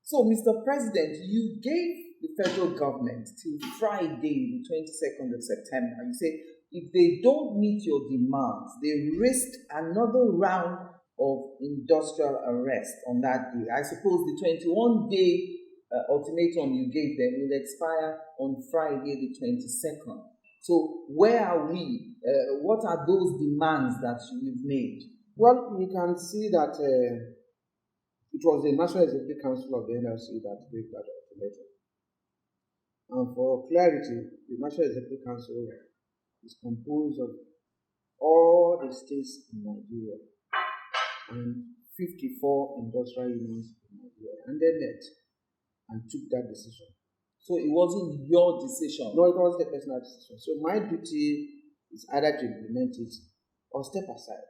So, Mr. President, you gave the federal government till Friday, the 22nd of September. You say if they don't meet your demands, they risk another round of industrial arrest on that day. I suppose the 21-day ultimatum you gave them will expire on Friday, the 22nd. So where are we? What are those demands that you've made? Well, you can see that it was the National Executive Council of the NLC that gave that ultimatum. And for clarity, the National Executive Council is composed of all the states in Nigeria and 54 industrial unions in Nigeria. And they met and took that decision. So it wasn't your decision? No, it was the personal decision. So my duty is either to implement it or step aside.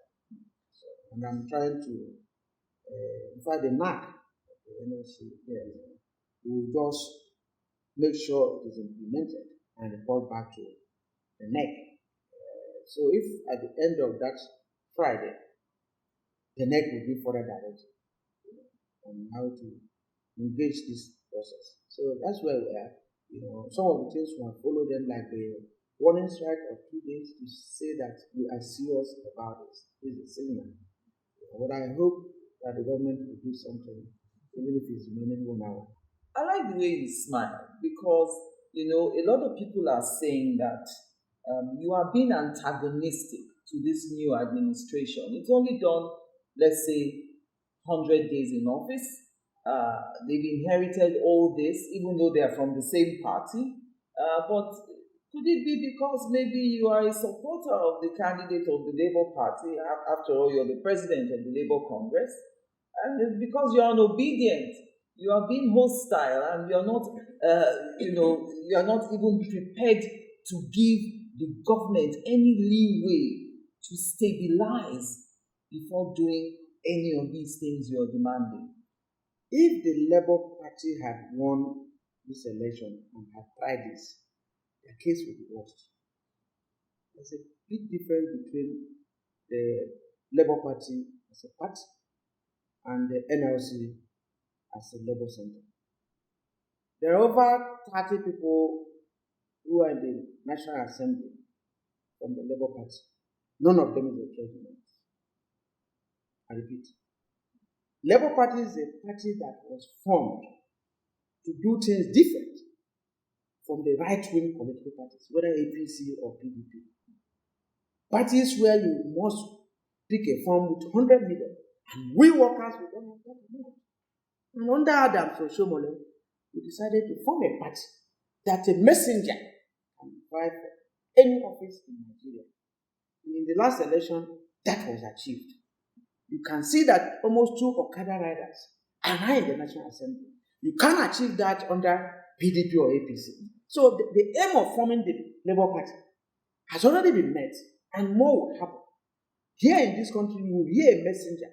So, and I'm trying to, in fact, the NAC, the NLC, will just make sure it is implemented and report back to the NEC. So if at the end of that Friday, the NEC will be further directed on how to engage this process. So that's where we are. Some of the things we have followed them, like the warning strike of 2 days, to say that we are serious about this. This is a signal. But I hope that the government will do something, even if it's remaining 1 hour. I like the way you smile, because a lot of people are saying that you are being antagonistic to this new administration. It's only done, let's say, 100 days in office. They've inherited all this, even though they are from the same party. But could it be because maybe you are a supporter of the candidate of the Labour Party? After all, you're the president of the Labour Congress. And it's because you're unobedient. You are being hostile, and you're not, you're not even prepared to give the government any leeway to stabilize before doing any of these things you're demanding. If the Labour Party had won this election and had tried this, the case would be worse. There's a big difference between the Labour Party as a party and the NLC as a Labour Center. There are over 30 people who are in the National Assembly from the Labour Party. None of them is a trade union. I repeat. Labour Party is a party that was formed to do things different from the right-wing political parties, whether APC or PDP. Parties where you must pick a form with 100 million, and we workers, we don't have that amount. And under Adams Oshiomhole, we decided to form a party that a messenger can apply for any office in Nigeria. And in the last election, that was achieved. You can see that almost 2 Okada riders are now in the National Assembly. You can't achieve that under PDP or APC. So the aim of forming the Labour Party has already been met, and more will happen. Here in this country, you will hear a messenger,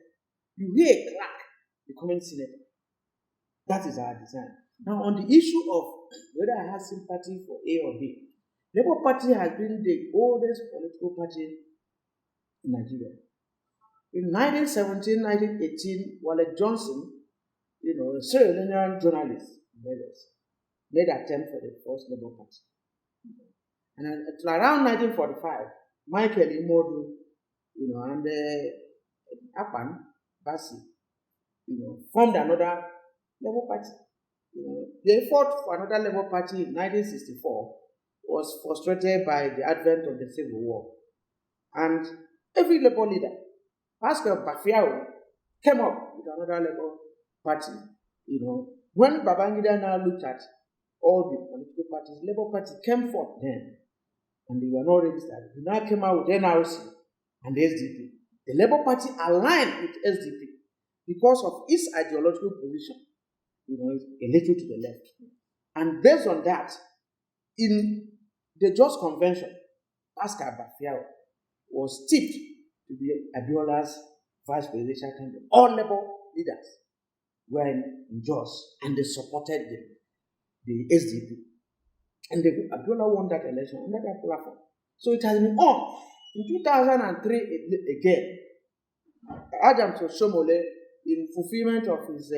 you hear a clerk becoming senator. That is our design. Now, on the issue of whether I have sympathy for A or B, Labour Party has been the oldest political party in Nigeria. In 1917, 1918, Wale Johnson, a Sierra Leonean journalist in Lagos, made an attempt for the first Labour Party. And until around 1945, Michael Imodu, and Apan Basi, formed another Labour Party. They fought for another Labour Party in 1964, was frustrated by the advent of the Civil War. And every Labour leader, Pascal Bafiao, came up with another Labour Party. When Babangida now looked at all the political parties, Labour Party came forth then, and they were not registered. He now came out with NRC and SDP. The Labour Party aligned with SDP because of its ideological position, a little to the left. And based on that, in the Just Convention, Pascal Bafiao was tipped to be Abiola's vice presidential candidate. All Labour leaders were in Jos, and they supported the SDP. And Abiola won that election under that platform. So it has been on. In 2003 again, Adams Oshiomhole, in fulfillment of his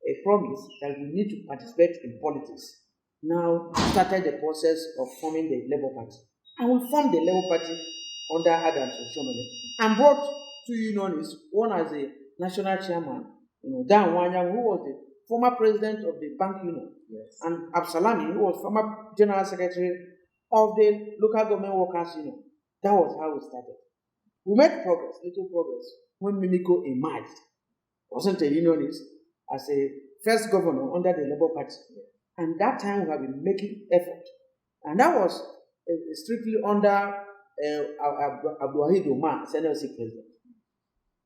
a promise that we need to participate in politics, now started the process of forming the Labour Party. And we formed the Labour Party under Adams Oshomole and brought two unionists, one as a national chairman, Dan Wanyang, who was the former president of the Bank Union, Yes. and Absalami, who was former general secretary of the local government workers union. That was how we started. We made progress, little progress, when Mimiko emerged. Wasn't a unionist, as a first governor under the Labour Party. And that time we have been making effort. And that was strictly under Abdulwahid Omar, as NLC president.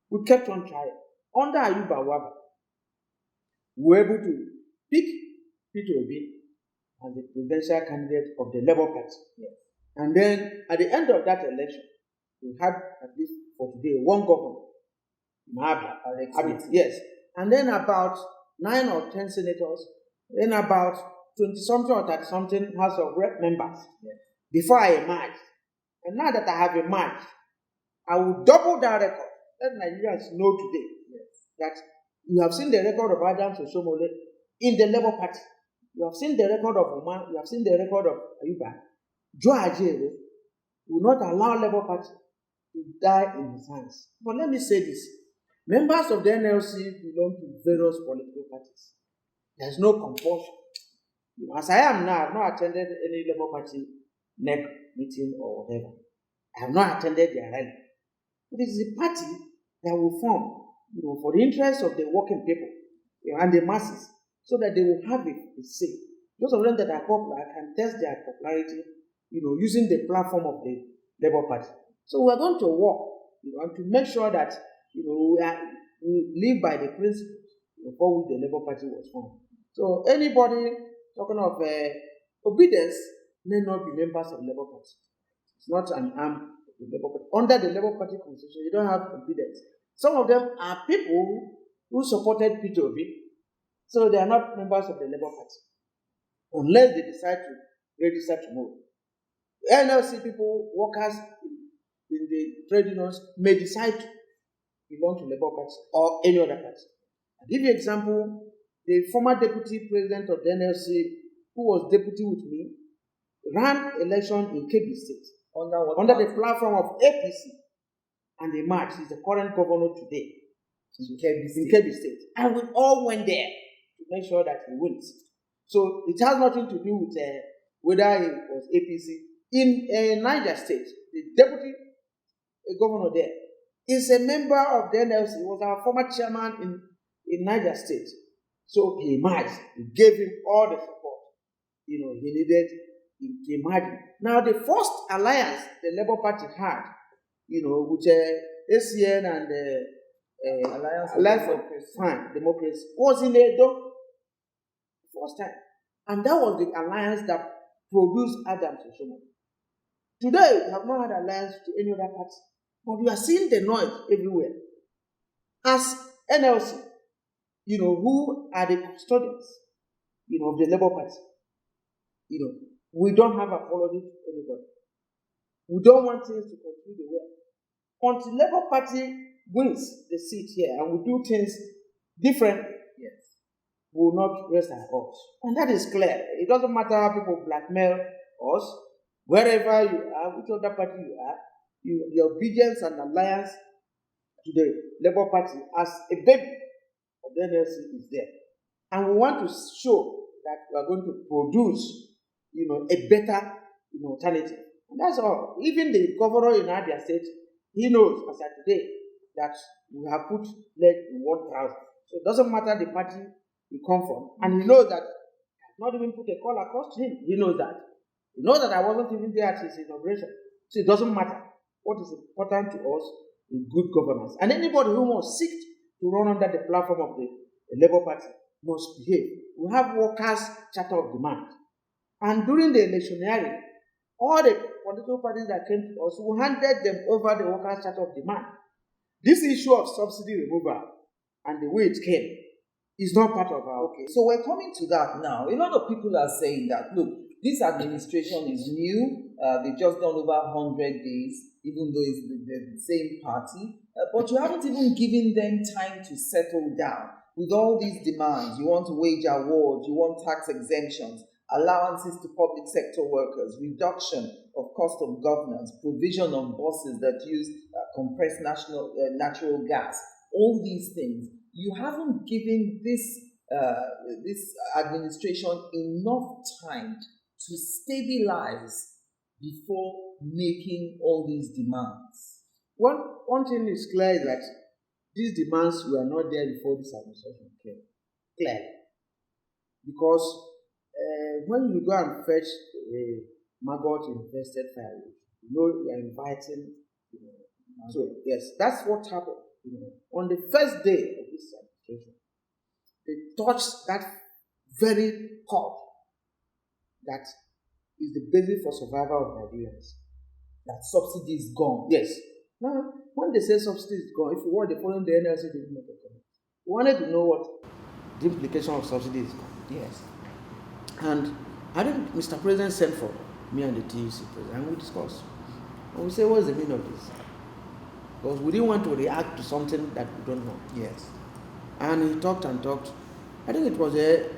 We kept on trying. Under Ayuba Waba, we were able to pick Peter Obi as the presidential candidate of the Labour Party. Yes. And then at the end of that election, we had at least for today one governor, Abia. Yes. And then about 9 or 10 senators, then about 20-something or 30-something House of Rep members. Yes. Before I emerged. And now that I have emerged, I will double that record. Let Nigerians know today that you have seen the record of Adams Oshomole in the Labour Party. You have seen the record of Omar. You have seen the record of Ayuba. AJAERO will not allow Labour Party to die in his hands. But let me say this. Members of the NLC belong to various political parties. There is no compulsion. As I am now, I have not attended any Labour Party NEC meeting or whatever. I have not attended their rally. It is the party that will form, for the interest of the working people and the masses, so that they will have a say. Those of them that are popular can test their popularity, using the platform of the Labour Party. So we are going to work, and to make sure that, we live by the principles for which the Labour Party was formed. So anybody talking of obedience may not be members of the Labour Party. It's not an arm of the Labour Party. Under the Labour Party constitution, you don't have obedience. Some of them are people who supported Peter Obi, so they are not members of the Labour Party, unless they decide to register tomorrow. NLC people, workers in the trade unions may decide to belong to Labour Party or any other party. I'll give you an example. The former deputy president of the NLC, who was deputy with me, ran election in Kebbi State under the platform of APC, and emerged. He's the current governor today in Kebbi State. And we all went there to make sure that he wins. So it has nothing to do with whether it was APC. In Niger State, the deputy governor there is a member of the NLC. He was our former chairman in Niger State. So he emerged. We gave him all the support he needed to emerge. Now, the first alliance the Labour Party had, with ACN and Alliance for Democracy, was in Edo first time. And that was the alliance that produced Adams Oshomole. Today, we have not had alliance to any other party, but we are seeing the noise everywhere. As NLC, who are the custodians, of the Labour Party, we don't have apology to anybody. We don't want things to continue the way. Until Labour Party wins the seat here and we do things differently, we will not rest our hopes. And that is clear. It doesn't matter how people blackmail us, wherever you are, which other party you are, your obedience and alliance to the Labour Party as a baby of the NLC is there. And we want to show that we are going to produce, a better, alternative. And that's all. Even the governor in Abia State, he knows, as of today, that we have put leg in one trouser. So it doesn't matter the party you come from. And he knows that I have not even put a call across to him. He knows that. He knows that I wasn't even there at his inauguration. So it doesn't matter. What is important to us is good governance. And anybody who wants seek to run under the platform of the Labour Party must behave. We have workers' charter of demand. And during the electioneering, all the political parties that came to us, we handed them over the workers' charter of demand. This issue of subsidy removal and the way it came is not part of our... Okay, so we're coming to that now. A lot of people are saying that, look, this administration is new. They've just done over 100 days, even though it's the same party. But you haven't even given them time to settle down. with all these demands, you want wage awards, you want tax exemptions, allowances to public sector workers, reduction of cost of governance, provision of buses that use compressed natural gas, all these things. You haven't given this administration enough time to stabilize before making all these demands. One thing is clear is that these demands were not there before this administration came. Clearly. Because when you go and fetch a maggot invested firewood, you are inviting, so yes, that's what happened. On the first day of this administration, they touched that very core that is the basis for survival of Nigerians. That subsidy is gone. Yes. Now, when they say subsidy is gone, if you want the following the NLC, they didn't make a comment. We wanted to know what the implication of subsidy is gone. Yes. And I think Mr. President sent for me and the TUC president, and we discussed. And we said, what's the meaning of this? Because we didn't want to react to something that we don't know. Yes. And he talked and talked. I think it was a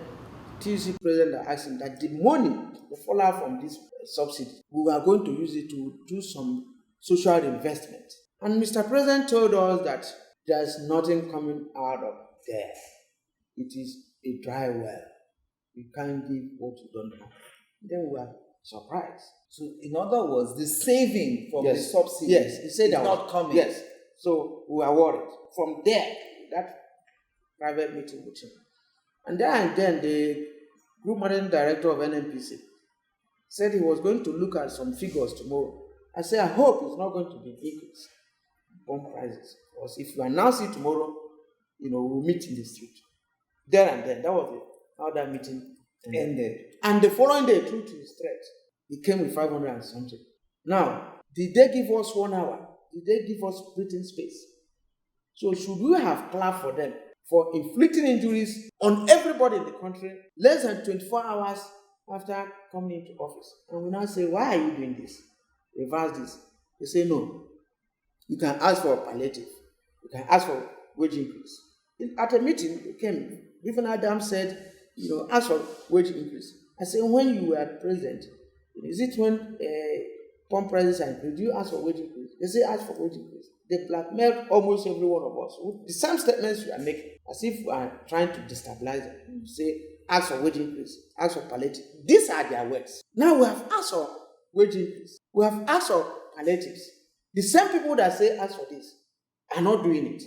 TUC president that asked him that the money, the fallout from this subsidy, we were going to use it to do some social investment. And Mr. President told us that there's nothing coming out of there. It is a dry well. You can't give what you don't have. Then we were surprised. So, in other words, the saving from the subsidy he said is not coming. Yes. So we were worried. From there, that private meeting with him. And then the group managing director of NNPC said he was going to look at some figures tomorrow. I said, I hope it's not going to be increase in pump prices. Because if you announce it tomorrow, we'll meet in the street. There and then, that was how that meeting ended. And the following day, true to his threat, he came with 500 and something. Now, did they give us 1 hour? Did they give us breathing space? So should we have clapped for them for inflicting injuries on everybody in the country less than 24 hours after coming into office? And we now say, why are you doing this? Reverse this. They say, no. You can ask for a palliative. You can ask for wage increase. At a meeting, they came. Even Adam said, ask for wage increase. I said, when you were president, is it when pump prices are increased? Do you ask for wage increase? They say, ask for wage increase. They blackmailed almost every one of us with the same statements we are making, as if we are trying to destabilize them. You say, ask for wage increase, ask for palliative. These are their words. Now we have asked for wage increase. We have asked for palliatives. The same people that say ask for this are not doing it.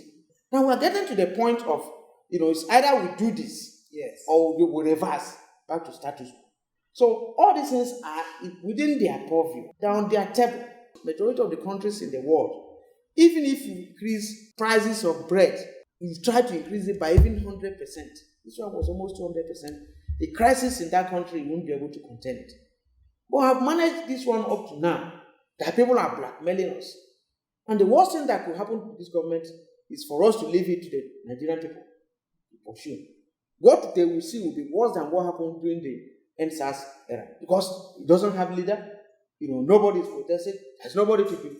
Now we are getting to the point of, it's either we do this, yes, or we will reverse back to status quo. So all these things are within their purview. They're on their table. Majority of the countries in the world, even if you increase prices of bread, you try to increase it by even 100%. This one was almost 200%. A crisis in that country, you won't be able to contain it. But I've managed this one up to now, that people are blackmailing us. And the worst thing that could happen to this government is for us to leave it to the Nigerian people to pursue. What they will see will be worse than what happened during the NSAS era. Because it doesn't have leader, nobody is protesting, there's nobody to be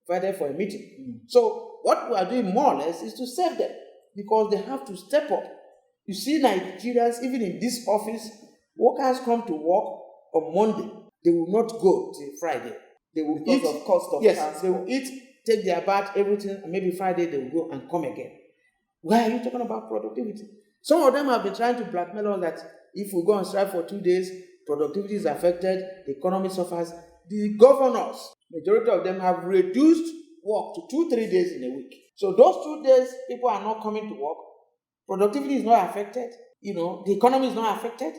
invited for a meeting. So what we are doing more or less is to save them, because they have to step up. You see Nigerians, even in this office, workers come to work on Monday. They will not go till Friday. They will because eat, of cost of yes, transport. they will eat, take their bath, everything, and maybe Friday they will go and come again. Why are you talking about productivity? Some of them have been trying to blackmail us that if we go on strike for 2 days, productivity is affected, the economy suffers. The governors, majority of them have reduced work to 2-3 days in a week. So those 2 days, people are not coming to work. Productivity is not affected. The economy is not affected.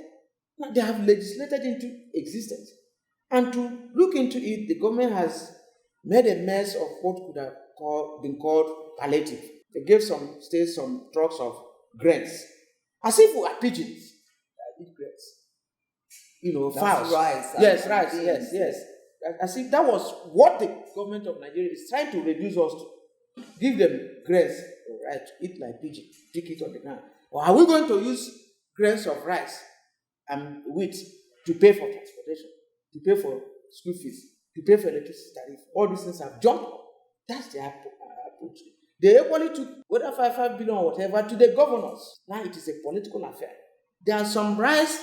Now, they have legislated into existence. And to look into it, the government has made a mess of what could have been called palliative. They gave some states some trucks of grains, as if we are pigeons that eat grains. Fowls. Rice. Yes, rice. Yes. As if that was what the government of Nigeria is trying to reduce us to. Give them grains of rice to eat like pigeon, pick it on the ground. Or are we going to use grains of rice and wheat to pay for transportation, to pay for school fees, to pay for electricity tariff? All these things have jumped up. That's their approach. They equally took whether 5 billion or whatever to the governors. Now it is a political affair. There are some rice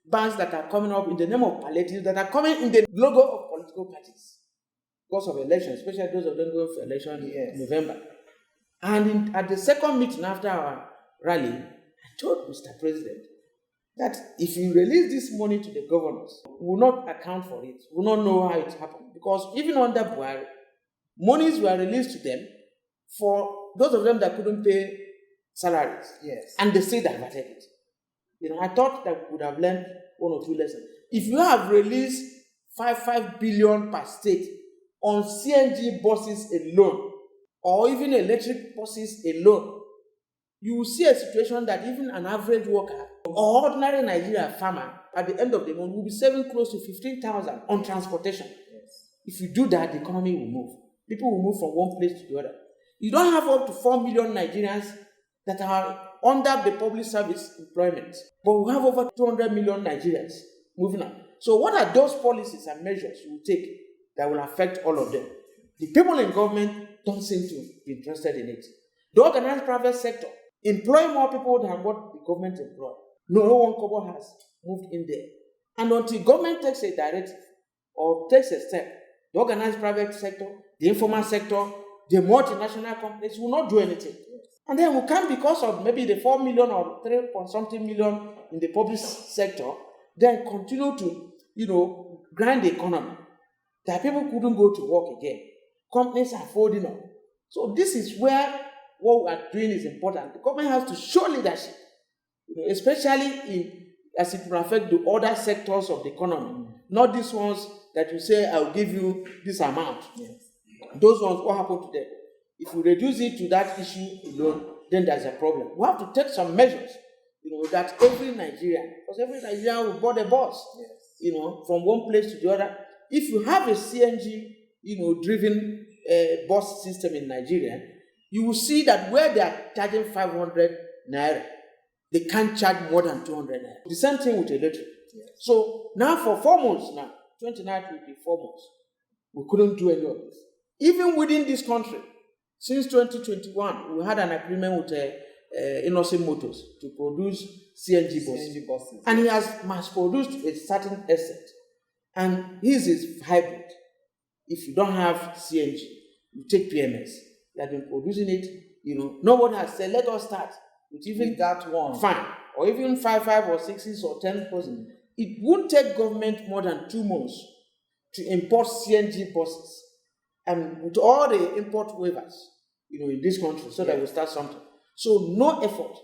bands that are coming up in the name of palliatives that are coming in the logo of political parties because of elections, especially those of them going for election in November. And at the second meeting after our rally, I told Mr. President that if you release this money to the governors, we will not account for it. We will not know how it happened. Because even under Buhari, monies were released to them for those of them that couldn't pay salaries. Yes. And they still diverted it. I thought that we would have learned one or two lessons. If you have released 5 billion per state on CNG buses alone, or even electric buses alone, you will see a situation that even an average worker or ordinary Nigerian farmer at the end of the month will be saving close to 15,000 on transportation. Yes. If you do that, the economy will move. People will move from one place to the other. You don't have up to 4 million Nigerians that are under the public service employment, but we have over 200 million Nigerians moving on. So what are those policies and measures you will take that will affect all of them? The people in government don't seem to be interested in it. The organized private sector employ more people than what the government employ. No one kobo has moved in there. And until government takes a directive or takes a step, the organized private sector, the informal sector, the multinational companies will not do anything. And then we can, because of maybe the 4 million or 3 point something million in the public sector, then continue to, grind the economy. That people couldn't go to work again. Companies are folding up. So this is where what we are doing is important. The government has to show leadership, especially as it will affect the other sectors of the economy. Not these ones that you say, I'll give you this amount. Yes. Those ones, what happened to them? If we reduce it to that issue alone, then there's a problem. We have to take some measures, that every Nigerian, because every Nigerian will board a bus, from one place to the other. If you have a CNG, driven bus system in Nigeria, you will see that where they are charging 500 naira, they can't charge more than 200 naira. The same thing with electric. Yes. So now for 4 months now, 29th will be 4 months. We couldn't do any of this. Even within this country, since 2021, we had an agreement with Innocent Motors to produce CNG buses. And he has mass-produced a certain asset. And his is hybrid. If you don't have CNG, you take PMS. They have been producing it. Nobody has said, let us start with even that one. Fine. Or even 5 or 6 or 10%. It won't take government more than 2 months to import CNG buses. And with all the import waivers, in this country, so that we start something. So no effort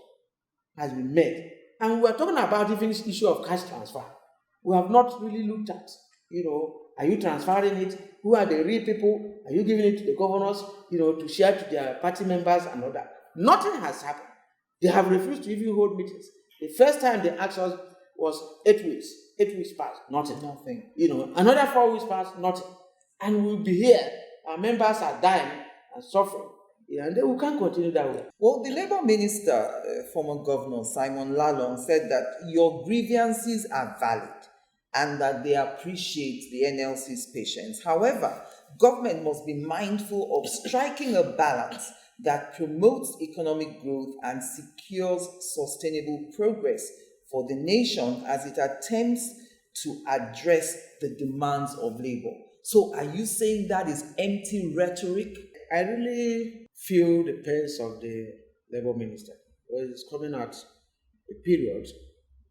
has been made. And we're talking about even this issue of cash transfer. We have not really looked at, are you transferring it? Who are the real people? Are you giving it to the governors, to share to their party members and all that? Nothing has happened. They have refused to even hold meetings. The first time they asked us was 8 weeks. 8 weeks passed, nothing. Another 4 weeks passed, nothing. And we'll be here. Our members are dying and suffering. And then we can't continue that way. Well, the Labour Minister, former Governor Simon Lalong, said that your grievances are valid and that they appreciate the NLC's patience. However, government must be mindful of striking a balance that promotes economic growth and secures sustainable progress for the nation as it attempts to address the demands of labor. So are you saying that is empty rhetoric? I really feel the pace of the Labour Minister. Well, it's coming at a period,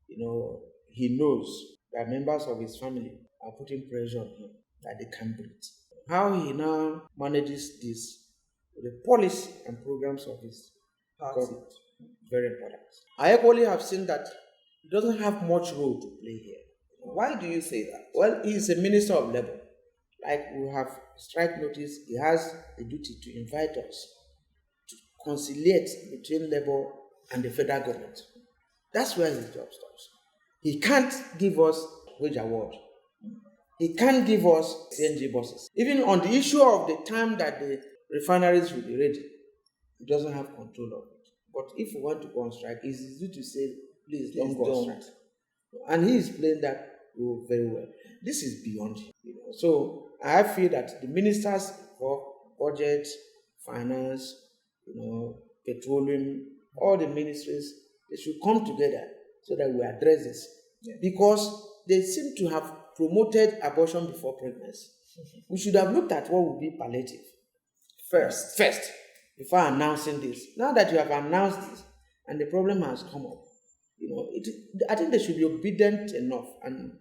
he knows that members of his family are putting pressure on him that they can't breathe. How he now manages this with the policy and programs of his government, very important. I equally have seen that he doesn't have much role to play here. Why do you say that? Well, he is a minister of labor. Like we have strike notice, he has a duty to invite us to conciliate between labor and the federal government. That's where his job stops. He can't give us wage award. He can't give us CNG buses. Even on the issue of the time that the refineries will be ready, he doesn't have control of it. But if we want to go on strike, it's easy to say, please don't go on strike. And he is playing that role very well. This is beyond him. So I feel that the ministers for budget, finance, petroleum, all the ministries, they should come together so that we address this. Yeah. Because they seem to have promoted abortion before pregnancy. We should have looked at what would be palliative first, before announcing this. Now that you have announced this and the problem has come up, I think they should be obedient enough and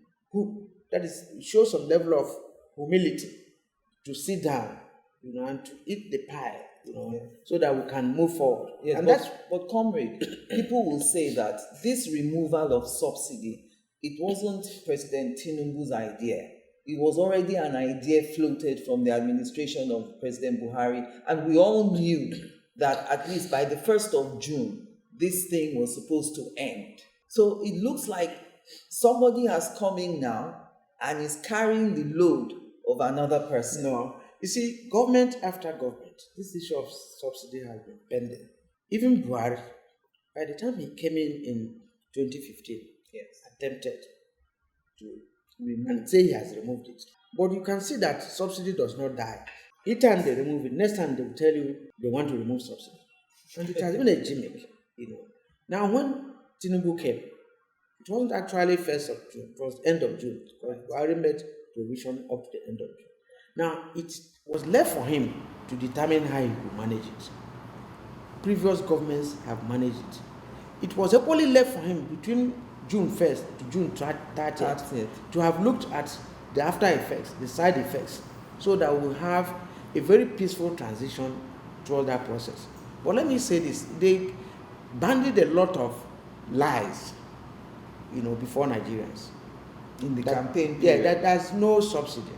that is show some level of humility to sit down, and to eat the pie, so that we can move forward. Yes, and but comrade, people will say that this removal of subsidy, it wasn't President Tinubu's idea. It was already an idea floated from the administration of President Buhari, and we all knew that at least by the 1st of June, this thing was supposed to end. So it looks like somebody has come in now and is carrying the load of another person. No. You see, government after government, this issue of subsidy has been pending. Even Buhari, by the time he came in 2015, yes, attempted to and say he has removed it. But you can see that subsidy does not die. Each time they remove it, next time they will tell you they want to remove subsidy. And it has been a gimmick, Now, when Tinubu came, it wasn't actually 1st of June, it was end of June. Buhari made provision up to the end of June. Now, it was left for him to determine how he would manage it. Previous governments have managed it. It was equally left for him between June 1st to June 30th to have looked at the after effects, the side effects, so that we'll have a very peaceful transition through that process. But let me say this, they bandied a lot of lies, before Nigerians. In the campaign period. Yeah, that there's no subsidy.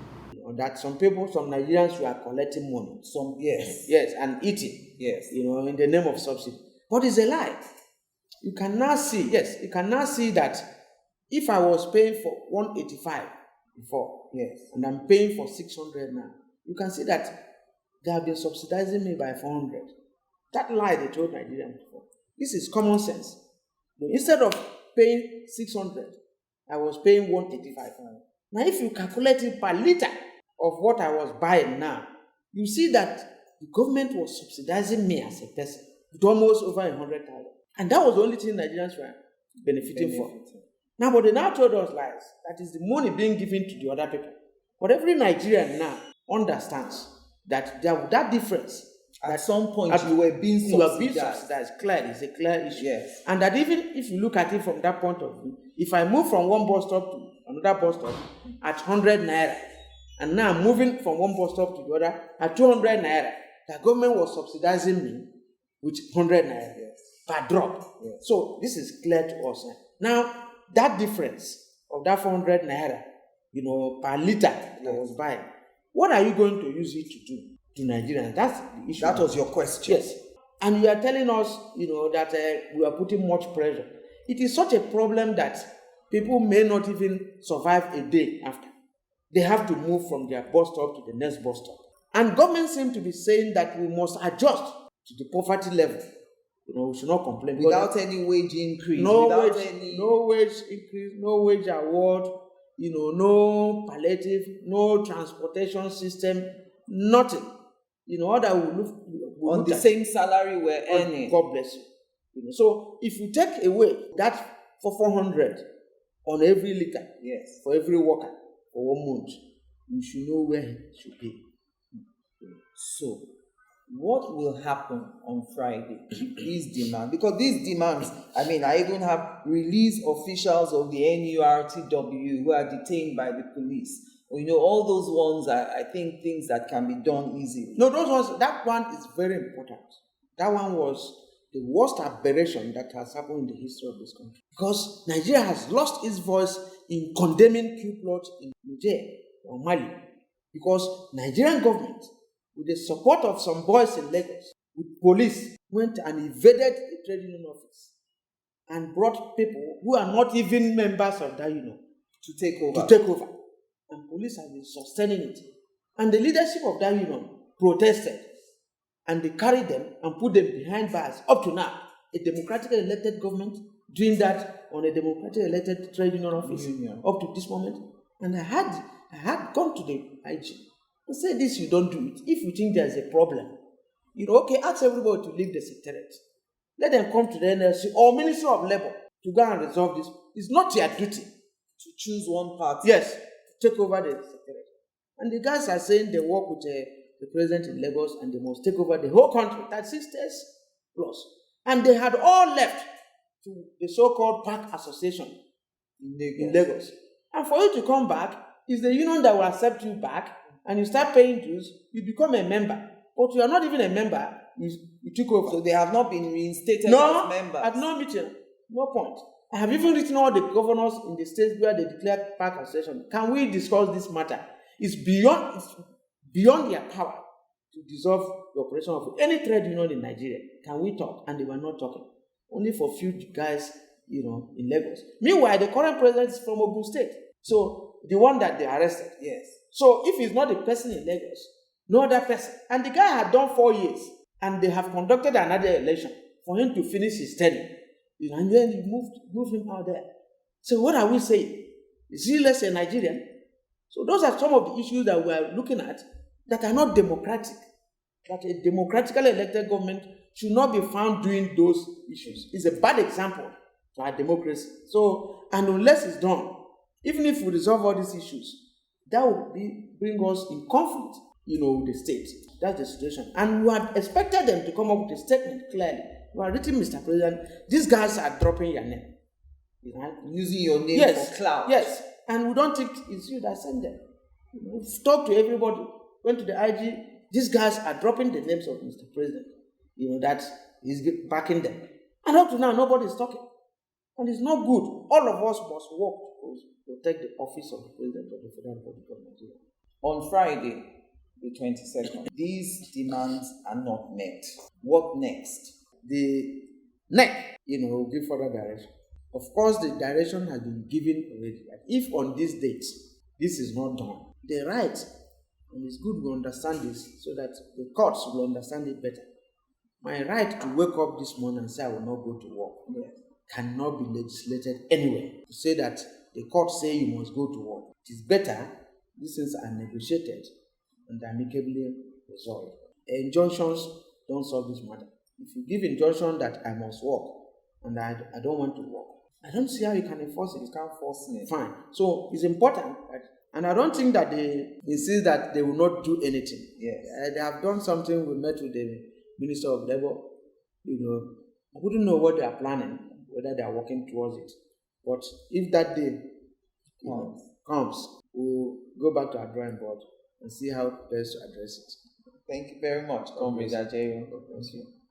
That some Nigerians were collecting money. Yes, and eating. Yes. In the name of subsidy. But it's a lie. You can now see that if I was paying for 185 before, yes, and I'm paying for 600 now, you can see that they have been subsidizing me by 400. That lie they told Nigerians before. This is common sense. Instead of paying 600, I was paying 185. Now, if you calculate it per liter of what I was buying now, you see that the government was subsidizing me as a person with almost over 100,000. And that was the only thing Nigerians were benefiting from. Now, but they now told us lies. That is the money being given to the other people. But every Nigerian now understands that that difference. At some point, you were being subsidized. Clearly, it's a clear issue. Yes. And that even if you look at it from that point of view, if I move from one bus stop to another bus stop at 100 naira, and now I'm moving from one bus stop to the other at 200 naira, the government was subsidizing me with 100 naira per drop. Yes. So this is clear to us. Now, that difference of that 400 naira, per liter that I was buying, what are you going to use it to do to Nigerians? That's the issue. That was your question. Yes. And you are telling us, that we are putting much pressure. It is such a problem that people may not even survive a day after. They have to move from their bus stop to the next bus stop. And government seem to be saying that we must adjust to the poverty level. We should not complain. Without any wage increase. No wage increase, no wage award, no palliative, no transportation system, nothing. All that we look on the same salary we're earning. God bless you. So if you take away that for 400 on every liter, yes, for every worker for 1 month, you should know where it should be. So, what will happen on Friday if these demands? Because these demands, I even have released officials of the NURTW who are detained by the police. All those ones are, I think, things that can be done easily. No, that one is very important. That one was the worst aberration that has happened in the history of this country. Because Nigeria has lost its voice in condemning coup plot in Niger or Mali. Because Nigerian government, with the support of some boys in Lagos, with police, went and invaded a trade union office and brought people who are not even members of that union to take over. And police have been sustaining it. And the leadership of that union protested. And they carried them and put them behind bars up to now. A democratically elected government doing that on a democratically elected trade union office up to this moment. And I had gone to the IG and said, this, you don't do it. If you think there's a problem, Okay, ask everybody to leave the secretariat. Let them come to the NLC or Ministry of Labour to go and resolve this. It's not your duty to choose one party. Yes, to take over the secretariat. And the guys are saying they work with the president in Lagos and they must take over the whole country. That's 6 days plus. And they had all left to the so-called Park Association in Lagos. And for you to come back, it's the union that will accept you back, and you start paying dues, you become a member. But you are not even a member, you took over. So they have not been reinstated as members? At no meeting, no point. I have even written all the governors in the states where they declared Park Association. Can we discuss this matter? It's beyond their power to dissolve the operation of any trade union in Nigeria. Can we talk? And they were not talking. Only for a few guys, in Lagos. Meanwhile, the current president is from Ogun State. So, the one that they arrested. Yes. So, if it's not the person in Lagos, no other person. And the guy had done 4 years, and they have conducted another election for him to finish his tenure. And then you moved him out there. So, what are we saying? Is he less a Nigerian? So, those are some of the issues that we are looking at that are not democratic. That a democratically elected government should not be found doing those issues. It's a bad example to our democracy. So, and unless it's done, even if we resolve all these issues, that would bring us in conflict, with the state. That's the situation. And we had expected them to come up with a statement clearly. We are written, Mr. President, these guys are dropping your name. Using your name for clout. Yes. And we don't think it's you that sent them. Talk to everybody. Went to the IG. These guys are dropping the names of Mr. President. That he's backing them. And up to now, nobody is talking. And it's not good. All of us must work to protect the office of the President of the Federal Republic of Nigeria. On Friday, the 22nd, these demands are not met. What next? The NEC, will give further direction. Of course, the direction has been given already. If on this date, this is not done, the right, and it's good we understand this so that the courts will understand it better. My right to wake up this morning and say I will not go to work cannot be legislated anywhere. To say that the court say you must go to work. It is better these things are negotiated and amicably resolved. Injunctions don't solve this matter. If you give injunction that I must work and I don't want to work, I don't see how you can enforce it. You can't force it. Fine. So it's important. And I don't think that they insist that they will not do anything. Yes. They have done something. We met with the Minister of Labour. I wouldn't know what they are planning, whether they are working towards it. But if that day comes, we'll go back to our drawing board and see how best to address it. Thank you very much, Comrade Ajetunmobi.